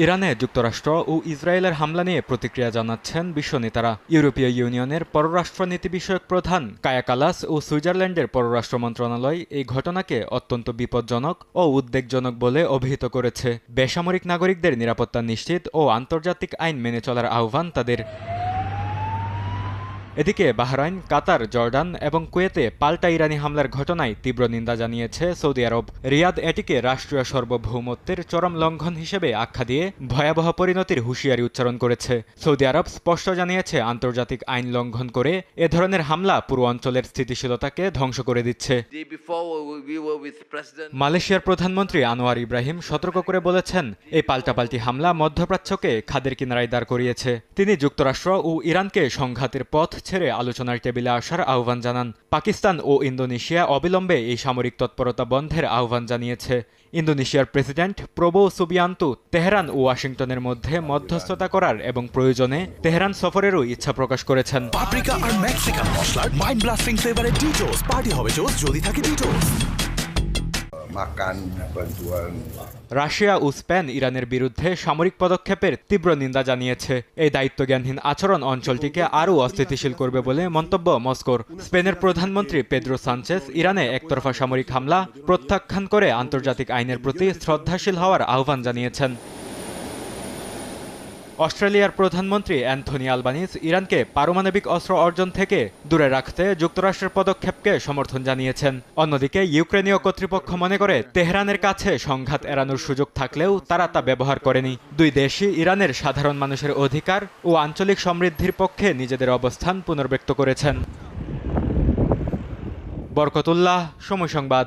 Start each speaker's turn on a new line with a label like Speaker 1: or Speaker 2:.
Speaker 1: ইরানে যুক্তরাষ্ট্র ও ইসরায়েলের হামলা নিয়ে প্রতিক্রিয়া জানাচ্ছেন বিশ্ব নেতারা। ইউরোপীয় ইউনিয়নের পররাষ্ট্রনীতি বিষয়ক প্রধান কায়া কালাস ও সুইজারল্যান্ডের পররাষ্ট্র মন্ত্রণালয় এই ঘটনাকে অত্যন্ত বিপজ্জনক ও উদ্বেগজনক বলে অভিহিত করেছে। বেসামরিক নাগরিকদের নিরাপত্তা নিশ্চিত ও আন্তর্জাতিক আইন মেনে চলার আহ্বান তাদের। এদিকে বাহরাইন, কাতার, জর্ডান এবং কুয়েতে পাল্টা ইরানি হামলার ঘটনায় তীব্র নিন্দা জানিয়েছে সৌদি আরব। রিয়াদ এটিকে রাষ্ট্রীয় সার্বভৌমত্বের চরম লঙ্ঘন হিসেবে আখ্যা দিয়ে ভয়াবহ পরিণতির হুঁশিয়ারি উচ্চারণ করেছে। সৌদি আরব স্পষ্ট জানিয়েছে আন্তর্জাতিক আইন লঙ্ঘন করে এ ধরনের হামলা পুরো অঞ্চলের স্থিতিশীলতাকে ধ্বংস করে দিচ্ছে। মালয়েশিয়ার প্রধানমন্ত্রী আনোয়ার ইব্রাহিম সতর্ক করে বলেছেন, এই পাল্টাপাল্টি হামলা মধ্যপ্রাচ্যকে খাদের কিনারায় দাঁড় করিয়েছে। তিনি যুক্তরাষ্ট্র ও ইরানকে সংঘাতের পথ ছেড়ে আলোচনার টেবিলে আসার আহ্বান জানান। পাকিস্তান ও ইন্দোনেশিয়া অবিলম্বে এই সামরিক তৎপরতা বন্ধের আহ্বান জানিয়েছে। ইন্দোনেশিয়ার প্রেসিডেন্ট প্রবো সুবিয়ান্তু তেহরান ও ওয়াশিংটনের মধ্যে মধ্যস্থতা করার এবং প্রয়োজনে তেহরান সফরেরও ইচ্ছা প্রকাশ করেছেন।
Speaker 2: পাপরিকা আর মেক্সিকান মশলার মাইন্ড ব্লাস্টিং ফ্লেভারে ডিটোস পার্টি হবে জোস যদি থাকে ডিটোস।
Speaker 1: রাশিয়া ও স্পেন ইরানের বিরুদ্ধে সামরিক পদক্ষেপের তীব্র নিন্দা জানিয়েছে। এই দায়িত্বজ্ঞানহীন আচরণ অঞ্চলটিকে আরও অস্থিতিশীল করবে বলে মন্তব্য মস্কোর। স্পেনের প্রধানমন্ত্রী পেদ্রো সানচেজ ইরানে একতরফা সামরিক হামলা প্রত্যাখ্যান করে আন্তর্জাতিক আইনের প্রতি শ্রদ্ধাশীল হওয়ার আহ্বান জানিয়েছেন। অস্ট্রেলিয়ার প্রধানমন্ত্রী অ্যান্থনি আলবানিজ ইরানকে পারমাণবিক অস্ত্র অর্জন থেকে দূরে রাখতে যুক্তরাষ্ট্রের পদক্ষেপকে সমর্থন জানিয়েছেন। অন্যদিকে ইউক্রেনীয় কর্তৃপক্ষ মনে করে তেহরানের কাছে সংঘাত এড়ানোর সুযোগ থাকলেও তারা তা ব্যবহার করেনি। দুই দেশই ইরানের সাধারণ মানুষের অধিকার ও আঞ্চলিক সমৃদ্ধির পক্ষে নিজেদের অবস্থান পুনর্ব্যক্ত করেছেন। বরকতুল্লাহ, সময় সংবাদ।